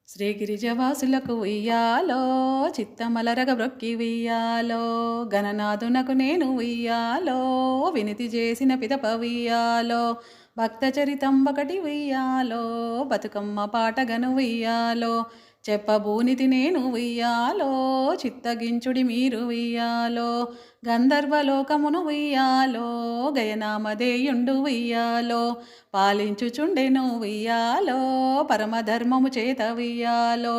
శ్రీగిరిజవాసులకు ఉయ్యాలో చిత్తమలరగ బ్రొక్కి ఉయ్యాలో గణనాథునకు నేను ఉయ్యాలో వినితి చేసిన పిదప ఉయ్యాలో భక్త చరితం ఒకటి ఉయ్యాలో బతుకమ్మ పాటగను ఉయ్యాలో చెప్పబూనితి నేను ఉయ్యాలో చిత్తగించుడి మీరు ఉయ్యాలో గంధర్వలోకమును ఉయ్యాలో గయనామదేయుండు ఉయ్యాలో పాలించుచుండెను ఉయ్యాలో పరమధర్మము చేత ఉయ్యాలో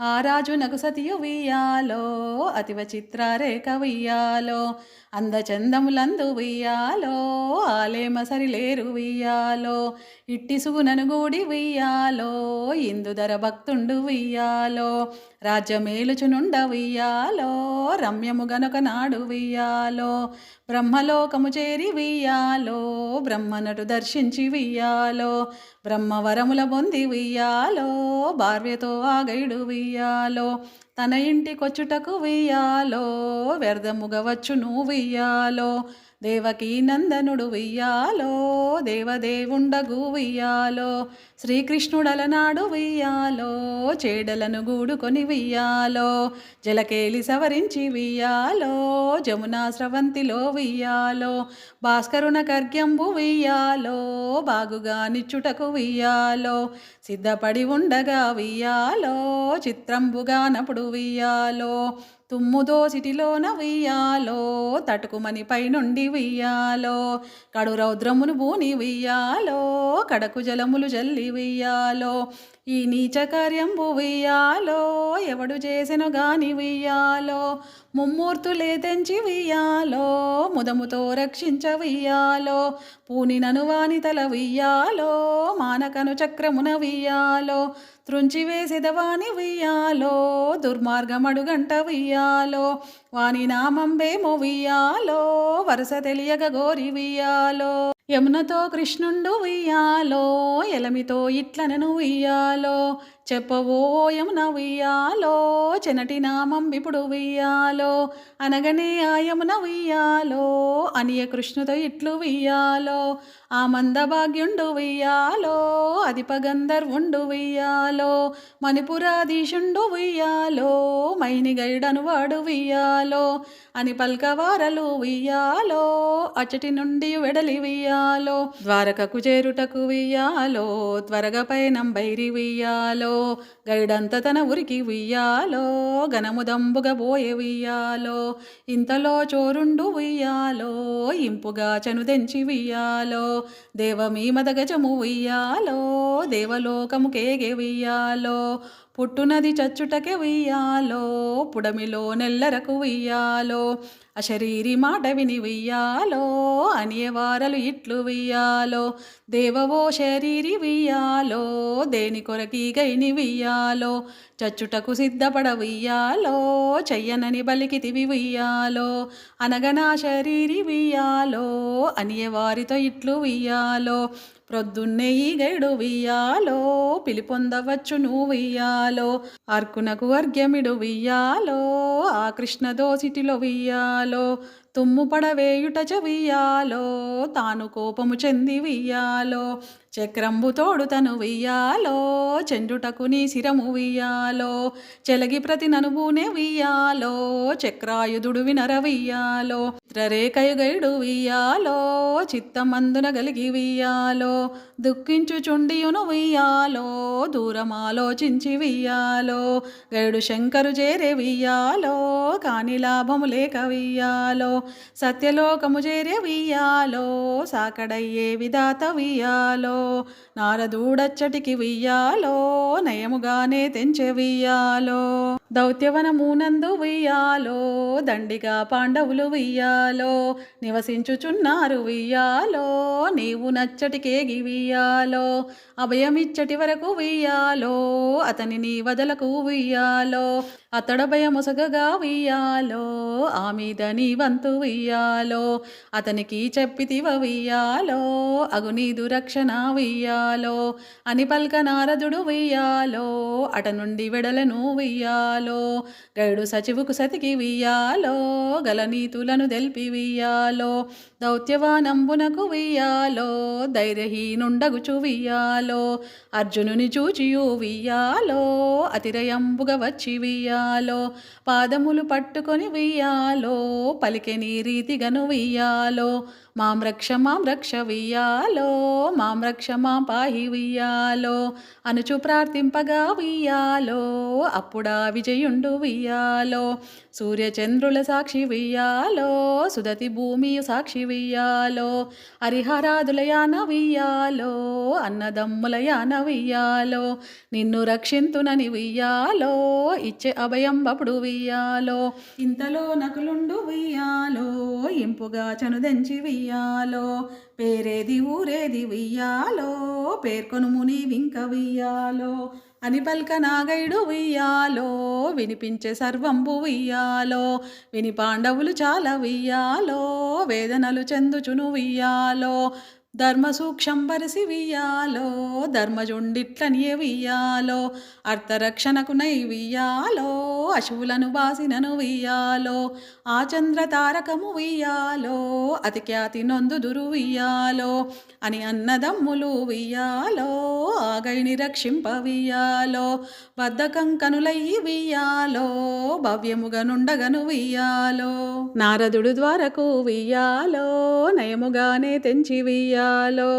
ఆ రాజునకు సతియు ఉయ్యాలో అతివ చిత్రరేఖ ఉయ్యాలో అందచందములందు ఉయ్యాలో ఆలేమ సరిలేరు ఉయ్యాలో ఇట్టి సుగునను గూడి ఉయ్యాలో ఇందుధర భక్తుండు ఉయ్యాలో రాజ్యమేలుచునుండ ఉయ్యాలో రమ్యము గనుక నాడు ఉయ్యాలో బ్రహ్మలోకము చేరి ఉయ్యాలో బ్రహ్మనటు దర్శించి ఉయ్యాలో బ్రహ్మవరముల పొంది ఉయ్యాలో భార్యతో ఆగైడు ఉయ్యాలో తన ఇంటికొచ్చుటకు ఉయ్యాలో వ్యర్థముగా వచ్చును ఉయ్యాలో దేవకీ నందనుడు ఉయ్యాలో దేవదేవుండగు ఉయ్యాలో శ్రీకృష్ణుడలనాడు ఉయ్యాలో చేడలను గూడుకొని ఉయ్యాలో జలకేలి సవరించి ఉయ్యాలో జమునా స్రవంతిలో ఉయ్యాలో భాస్కరున కర్గ్యంబు ఉయ్యాలో బాగుగా నిచ్చుటకు ఉయ్యాలో సిద్ధపడి ఉండగా ఉయ్యాలో చిత్రంబుగా నప్పుడు ఉయ్యాలో తుమ్ముదో సిటిలోన ఉయ్యాలో తటుకుమని పైనుండి ఉయ్యాలో కడు రౌద్రమును బూని ఉయ్యాలో కడకు జలములు జల్లి ఉయ్యాలో ఈ నీచ కార్యంబు ఉయ్యాలో ఎవడు చేసెను గాని ఉయ్యాలో ముమ్మూర్తులే తెంచి ఉయ్యాలో ముదముతో రక్షించ ఉయ్యాలో పూనినను వాని తల ఉయ్యాలో మానకను చక్రమున ఉయ్యాలో త్రుంచి వేసెదవాని ఉయ్యాలో దుర్మార్గమడుగంట ఉయ్యాలో వాని నామంబేమో ఉయ్యాలో వరుస తెలియగ గోరి ఉయ్యాలో యమునతో కృష్ణుండు ఉయ్యాలో ఎలమితో ఇట్లనను ఉయ్యాలో చెప్పవో యమున ఉయ్యాలో చెనటి నామం ఇప్పుడు ఉయ్యాలో అనగనే ఆ యమున ఉయ్యాలో అనియ కృష్ణుతో ఇట్లు ఉయ్యాలో ఆ మందభాగ్యుండు ఉయ్యాలో అధిపగంధర్వుండు ఉయ్యాలో మణిపురాధీశుండు ఉయ్యాలో మైని గైడను వాడు ఉయ్యాలో అని పల్కవారలు ఉయ్యాలో అచటి నుండి వెడలి ఉయ్యాలో ద్వారకకు చేరుటకు ఉయ్యాలో త్వరగా పయనం బైరి ఉయ్యాలో గైడంత తన ఉరికి ఉయ్యాలో గనముదంబుగా బోయే ఉయ్యాలో ఇంతలో చోరుండు ఉయ్యాలో ఇంపుగా చనుదెంచి ఉయ్యాలో దేవమీమద గజము ఉయ్యాలో దేవలోకము కేగే ఉయ్యాలో పుట్టునది చచ్చుటకే ఉయ్యాలో పుడమిలో నెల్లరకు ఉయ్యాలో అశరీరి మాట విని ఉయ్యాలో అనేవారలు ఇట్లు ఉయ్యాలో దేవవో శరీరి ఉయ్యాలో దేని కొరకి గైని ఉయ్యాలో చచ్చుటకు సిద్ధపడ ఉయ్యాలో చెయ్యనని బలికితివి ఉయ్యాలో అనగనా శరీరి ఉయ్యాలో అనేవారితో ఇట్లు ఉయ్యాలో ప్రొద్దున్నే ఈ గైడు ఉయ్యాలో పిలిపొందవచ్చు నువ్వు ఉయ్యాలో అర్కునకు అర్ఘ్యమిడు ఉయ్యాలో ఆ కృష్ణ దోసిటిలో ఉయ్యాలో తుమ్ము పడవేయుట చెయ్యాలో తాను కోపము చెంది ఉయ్యాలో చక్రంబు తోడు తను ఉయ్యాలో చెండుటకు నీ శిరము ఉయ్యాలో చెలగి ప్రతి ననుబూనే ఉయ్యాలో చక్రాయుధుడు వినర ఉయ్యాలో చిత్రరేఖయుగైడు ఉయ్యాలో చిత్తమందున గలిగి ఉయ్యాలో దుఃఖించుచుండియును ఉయ్యాలో దూరమాలోచించి ఉయ్యాలో గైడు శంకరు చేరే ఉయ్యాలో కాని లాభము లేక ఉయ్యాలో సత్యలోకము చేరే ఉయ్యాలో సాకడయ్యే విధాత ఉయ్యాలో నారదూడచ్చటికి ఉయ్యాలో నయముగానే తెంచె ఉయ్యాలో దౌత్యవనమునందు ఉయ్యాలో దండిగా పాండవులు ఉయ్యాలో నివసించుచున్నారు ఉయ్యాలో నీవు నచ్చటికేగి ఉయ్యాలో అభయమిచ్చటి వరకు ఉయ్యాలో అతని నీ వదలకు ఉయ్యాలో అతడ భయముసగగా ఉయ్యాలో ఆ మీద నీ వంతు ఉయ్యాలో అతనికి చెప్పితివ ఉయ్యాలో అగు నీదు రక్షణ ఉయ్యాలో అని పల్క నారదుడు ఉయ్యాలో అట నుండి వెడలను ఉయ్యాలో వియ్యాలో గైడు సచివుకు సతికి వియ్యాలో గల నీతులను తెల్పి వియ్యాలో దౌత్యవానంబునకు వియ్యాలో ధైర్యహీనుండగుచు వియ్యాలో అర్జునుని చూచియు వియ్యాలో అతిరయంబుగా వచ్చి వియ్యాలో పాదములు పట్టుకొని వియ్యాలో పలికె నీ రీతిగను వియ్యాలో మాం రక్ష వియ్యాలో మాం రక్ష మాం పాహి వియ్యాలో అనుచు ప్రార్థింపగా వియ్యాలో అప్పుడా విజయుండు వియ్యాలో సూర్యచంద్రుల సాక్షి వియ్యాలో సుదతి భూమియు సాక్షి వియ్యాలో హరిహరాదులయాన వియ్యాలో అన్నదమ్ములయాన వియ్యాలో నిన్ను రక్షింతునని వియ్యాలో ఇచ్చే అభయంబప్పుడు వియ్యాలో ఇంతలో నకులుండు వియ్యాలో ఇంపుగా చనుదెంచి వియ్యాలో పేరేది ఊరేది వియ్యాలో పేర్కొనుము నీవింక వియ్యాలో అని పల్క నాగైడు వియ్యాలో వినిపించే సర్వంబు వియ్యాలో విని పాండవులు చాలా వియ్యాలో వేదనలు చెందుచును వియ్యాలో ధర్మ సూక్ష్మం బరిసి వియ్యాలో ధర్మజుండిట్లనియే వియ్యాలో అర్థరక్షణకు నై వియ్యాలో అశువులను బాసినను వియ్యాలో ఆ చంద్ర తారకము వియ్యాలో అతి ఖ్యాతి నొందుదురు వియ్యాలో అని అన్నదమ్ములు వియ్యాలో ఆగైని రక్షింప వియ్యాలో బద్ధకం కనులయ్యి వియ్యాలో భవ్యముగా నుండగను వియ్యాలో నారదుడు ద్వారకు వియ్యాలో నయముగానే తెంచి వియ్యాలో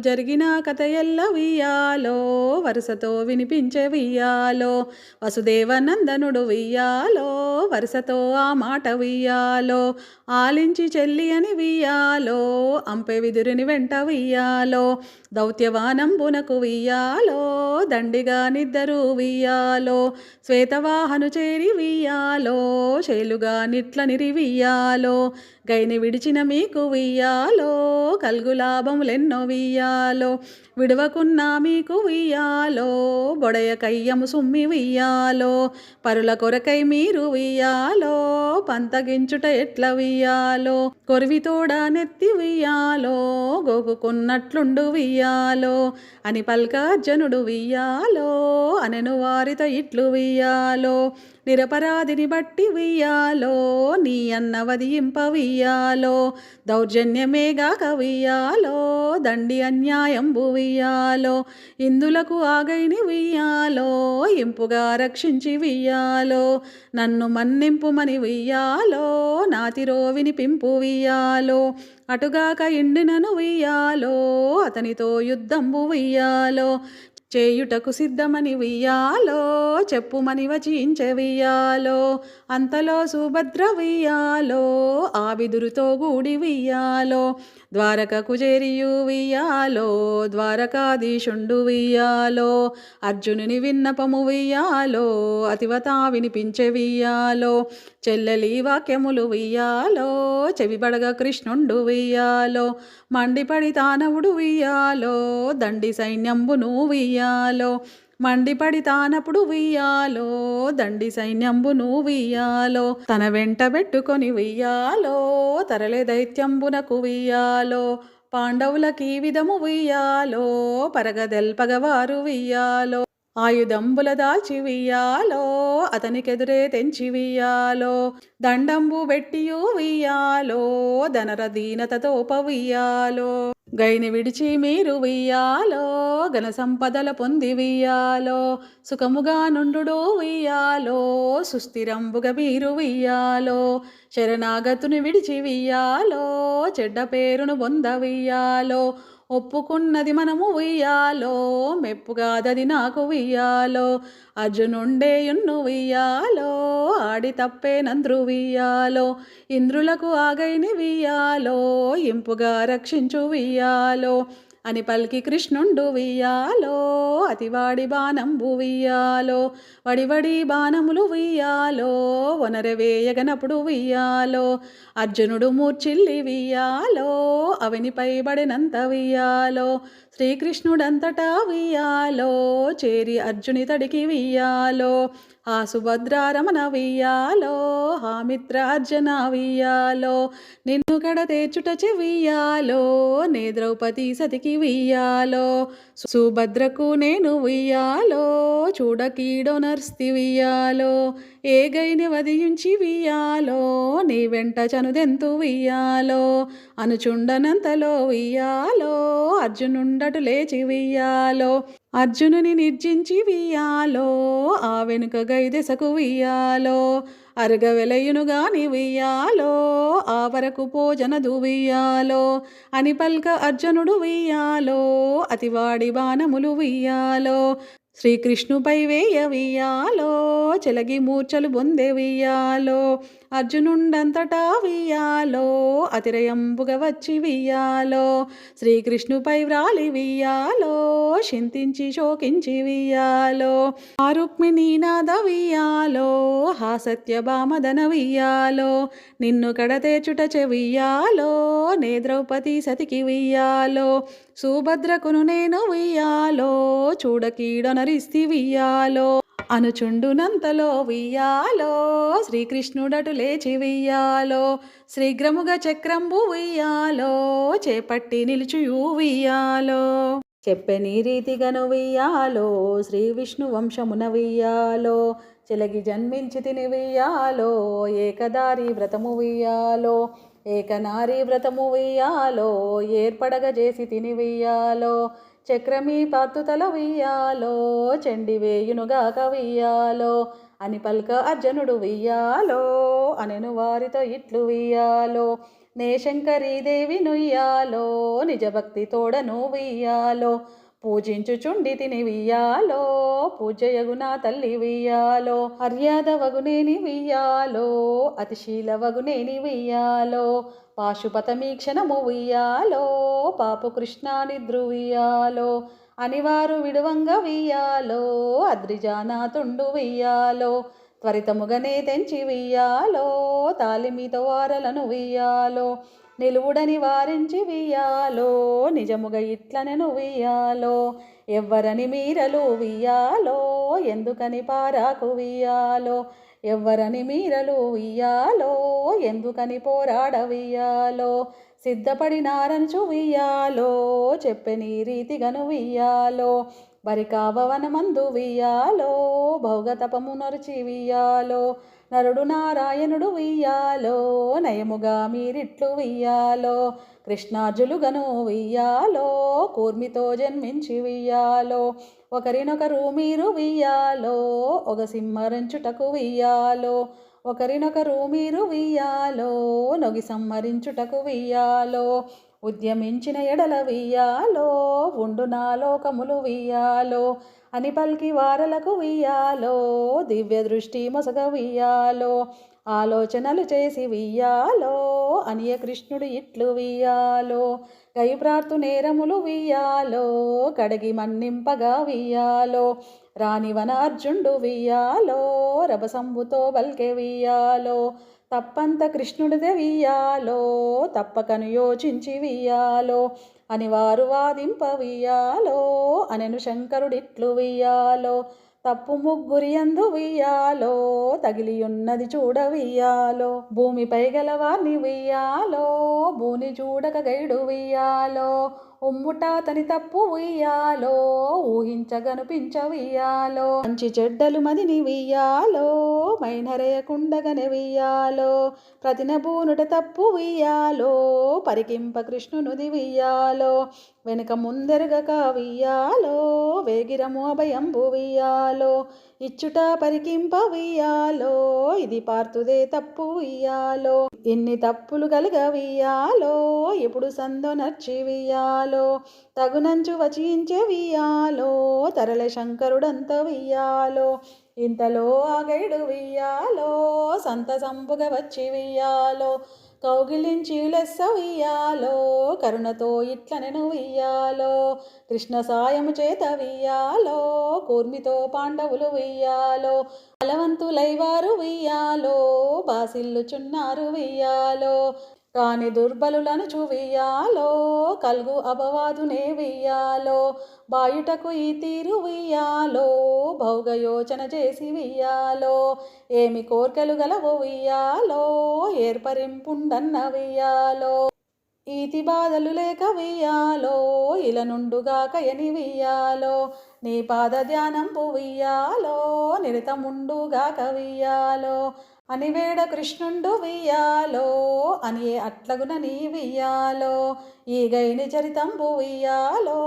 జరిగిన కథ ఎల్ల వియ్యాలో వరుసతో వినిపించే వియ్యాలో వసుదేవనందనుడు వియ్యాలో వరుసతో ఆ మాట వియ్యాలో ఆలించి చెల్లి అని వియ్యాలో అంపె విదురుని వెంట వియ్యాలో దౌత్యవానంబునకు వియ్యాలో దండిగా నిద్దరు వియ్యాలో శ్వేతవాహను చేరి వియ్యాలో శైలుగా నిట్ల నిరివియ్యాలో గైని విడిచిన మీకు వియ్యాలో కల్గు లాభములెన్నో వియ్యాలో విడవకున్నా మీకు వియ్యాలో బొడయ కయ్యము సుమ్మి వియ్యాలో పరుల కొరకై మీరు వియ్యాలో పంతగించుట ఎట్ల వియ్యాలో కొరివితోడా నెత్తి వియ్యాలో గోకుకున్నట్లుండు వియ్యాలో అని పల్కార్జనుడు వియ్యాలో అనెను వారితో ఇట్లు వియ్యాలో నిరపరాధిని బట్టి వియ్యాలో నీ అన్నవది ఇంప వియ్యాలో దౌర్జన్యమేగాక వియ్యాలో దండి అన్యాయంబు వియ్యాలో ఇందులకు ఆగైని వియ్యాలో ఇంపుగా రక్షించి వియ్యాలో నన్ను మన్నింపుమని వియ్యాలో నాతిరో వినిపింపు వియ్యాలో అటుగాక ఇండినను వియ్యాలో అతనితో యుద్ధంబు వియ్యాలో చేయుటకు సిద్ధమని వియ్యాలో చెప్పుమని వచించే వియ్యాలో అంతలో సుభద్ర వియ్యాలో ఆ విదురుతో గూడి వియ్యాలో ద్వారకకు చేరియు వియ్యాలో ద్వారకాధీశుండు వియ్యాలో అర్జునుని విన్నపము వియ్యాలో అతివత వినిపించే వియ్యాలో చెల్లెలి వాక్యములు వియ్యాలో చెవిబడగ కృష్ణుండు వియ్యాలో మండిపడి తానవుడు వియ్యాలో దండి సైన్యంబును వియ్యాలో మండిపడి తానప్పుడు వియ్యాలో దండి సైన్యంబును వియ్యాలో తన వెంట పెట్టుకొని వియ్యాలో తరలే దైత్యంబునకు వియ్యాలో పాండవులకి విధము వియ్యాలో పరగదెల్పగవారు వియ్యాలో ఆయుధంబుల దాల్చి వియ్యాలో అతనికెదురే తెంచి వియ్యాలో దండంబు బెట్టియు వియ్యాలో ధనరదీనతతో పవియ్యాలో గైని విడిచి మీరు వియ్యాలో ఘన సంపదల పొంది వియ్యాలో సుఖముగా నుండు వియ్యాలో సుస్థిరంబుగా మీరు వియ్యాలో శరణాగతుని విడిచి వియ్యాలో చెడ్డ పేరును పొంద వియ్యాలో ఒప్పుకున్నది మనము వియ్యాలో మెప్పుగాదది నాకు వియ్యాలో అర్జునుండేయున్ను వియ్యాలో ఆడి తప్పే నంద్రు వియ్యాలో ఇంద్రులకు ఆగైని వియ్యాలో ఇంపుగా రక్షించు వియ్యాలో అని పల్కి కృష్ణుండు వియ్యాలో అతివాడి బాణంబు వియ్యాలో వడివడి బాణములు వియ్యాలో వనరవేయగనప్పుడు వియ్యాలో అర్జునుడు మూర్చిల్లి వియ్యాలో అవనిపై బడినంత వియ్యాలో శ్రీకృష్ణుడంతటా వియ్యాలో చేరి అర్జుని తడికి వియ్యాలో ఆ సుభద్రారమణ వియ్యాలో ఆ మిత్ర అర్జున వియ్యాలో నిన్ను కడతేర్చుట చెవియ్యాలో నే ద్రౌపది సతికి వియ్యాలో సుభద్రకు నేను వియ్యాలో చూడకీడో నర్స్తి వియ్యాలో ఏ గైని వదియించి వియ్యాలో నీ వెంట చనుదెంతు వియ్యాలో అనుచుండనంతలో వియ్యాలో అర్జునుండటు లేచి వియ్యాలో అర్జునుని నిర్జించి వియ్యాలో ఆ వెనుక గైదెసకు వియ్యాలో అరగ వెలయునుగాని వియ్యాలో ఆ వరకు భోజనదు వియ్యాలో అని పల్క అర్జునుడు వియ్యాలో అతివాడి బాణములు వియ్యాలో శ్రీకృష్ణుపై వేయ వియ్యాలో చెలగి మూర్ఛలు బొందె వియ్యాలో అర్జునుండంతటా వియ్యాలో అతిరయంబుగా వచ్చి వియ్యాలో శ్రీకృష్ణుపై వ్రాలి వియ్యాలో చింతించి శోకించి వియ్యాలో ఆ రుక్మిణీ నాద వియ్యాలో హా సత్యభామదన వియ్యాలో నిన్ను కడతేచుట చెవియ్యాలో నే ద్రౌపది సతికి వియ్యాలో సుభద్రకును నేను వియ్యాలో చూడకీడనరిస్తి వియ్యాలో అనుచుండునంతలో వియ్యాలో శ్రీకృష్ణుడటు లేచి వియ్యాలో శ్రీగ్రముగా చక్రంబు వియ్యాలో చేపట్టి నిలుచుయు వియ్యాలో చెప్పెని రీతిగను వియ్యాలో శ్రీ విష్ణు వంశమున వియ్యాలో చెలగి జన్మించి తిని వియ్యాలో ఏకదారి వ్రతము వియ్యాలో ఏకనారీ వ్రతము వియ్యాలో ఏర్పడగ చేసి తిని వియ్యాలో చక్రమీ పార్తుతల వియ్యాలో చెండి వేయునుగాక వియ్యాలో అని పల్క అర్జునుడు వియ్యాలో అనెను వారితో ఇట్లు వియ్యాలో నే శంకరీదేవి నుయ్యాలో నిజభక్తి తోడను వియ్యాలో పూజించుచుండి తిని వియ్యాలో పూజయగునా తల్లి వియ్యాలో మర్యాద వగునేని వియ్యాలో అతిశీల వగునేని వియ్యాలో పాశుపతమీక్షణము వియ్యాలో పాపు కృష్ణాని ధ్రువియాలో అనివారు విడువంగ వియ్యాలో అద్రిజానాతుండు వియ్యాలో త్వరితముగనే తెంచి వియ్యాలో తాలిమితో వారలను వియ్యాలో నిలువుడని వారించి వియ్యాలో నిజముగా ఇట్లనెను వియ్యాలో ఎవ్వరని మీరలు వియ్యాలో ఎందుకని పారాకు వియ్యాలో ఎవ్వరని మీరలు వియ్యాలో ఎందుకని పోరాడ వియ్యాలో సిద్ధపడినారంచు వియ్యాలో చెప్పెని రీతిగను వియ్యాలో బరికాభవనమందు వియ్యాలో భౌగతపము నరుచి వియ్యాలో నరుడు నారాయణుడు వియ్యాలో నయముగా మీరిట్లు వియ్యాలో కృష్ణార్జులుగను వియ్యాలో కూర్మితో జన్మించి వియ్యాలో ఒకరినొకరు మీరు వియ్యాలో ఒక సింహరించుటకు వియ్యాలో ఒకరినొకరు మీరు వియ్యాలో నొగి సంహరించుటకు వియ్యాలో ఉద్యమించిన ఎడల వియ్యాలో ఉండు నా లోకములు వియ్యాలో అని పల్కి వారలకు వియ్యాలో దివ్య దృష్టి మొసగ వియ్యాలో ఆలోచనలు చేసి వియ్యాలో అనియ కృష్ణుడు ఇట్లు వియ్యాలో గై ప్రార్థు నేరములు వియ్యాలో కడిగి మన్నింపగా వియ్యాలో రానివన అర్జుండు వియ్యాలో రభసంబుతో బల్కె వియ్యాలో తప్పంత కృష్ణుడిదే వియ్యాలో తప్పకను యోచించి వియ్యాలో అని వారు వాదింప వియ్యాలో అనెను శంకరుడిట్లు వియ్యాలో తప్పు ముగ్గురి అందు వియ్యాలో తగిలియున్నది చూడ వియ్యాలో భూమిపై గలవాన్ని వియ్యాలో భూని చూడక గైడు వియ్యాలో ఉమ్ముటాతని తప్పు వియ్యాలో ఊహించగనుపించ వియ్యాలో మంచి చెడ్డలు మదిని వియ్యాలో మైనరేయకుండగనే వియ్యాలో ప్రతినబూనుట తప్పు వియ్యాలో పరికింప కృష్ణునుది వియ్యాలో వెనుక ముందెరగక వియ్యాలో వేగిరము అభయంబు వియ్యాలో ఇచ్చుట పరికింప వియ్యాలో ఇది పార్తుదే తప్పు వియ్యాలో ఎన్ని తప్పులు కలగ వియ్యాలో ఎప్పుడు సందో నర్చి వియ్యాలో తగునంచు వచించే వియ్యాలో తరల శంకరుడంత వియ్యాలో ఇంతలో ఆగైడు వియ్యాలో సంతసంపుగా వచ్చి వియ్యాలో కౌగిలించి లెస్స వియ్యాలో కరుణతో ఇట్లనెను వియ్యాలో కృష్ణ సాయము చేత వియ్యాలో కూర్మితో పాండవులు వియ్యాలో బలవంతులైవారు వియ్యాలో బాసిల్లుచున్నారు వియ్యాలో కాని దుర్బలులను చువియాలో కల్గు అపవాదునే వియ్యాలో బాయుటకు ఈ తీరు వియ్యాలో భౌగయోచన చేసి వియ్యాలో ఏమి కోర్కెలు గలవు వియ్యాలో ఏర్పరింపుండన్న వియ్యాలో ఈతి బాధలు లేక వియ్యాలో ఇల నుండుగాక ఎని వియ్యాలో నీ పాద ధ్యానంబు వియ్యాలో నిరతముండుగాక వియ్యాలో అని వేడ కృష్ణుండు వియ్యాలో అని అట్లగున నీ వియ్యాలో ఈ గైని చరితంబు వియ్యాలో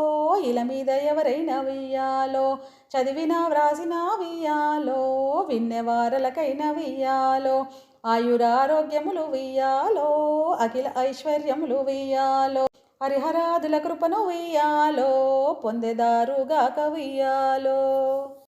ఇల మీద ఎవరైనా వియ్యాలో చదివిన వ్రాసిన వియ్యాలో విన్నెవారలకైన వియ్యాలో ఆయురారోగ్యములు వియ్యాలో అఖిల ఐశ్వర్యములు వియ్యాలో హరిహరాదుల కృపను వియ్యాలో పొందెదారుగాక వియ్యాలో.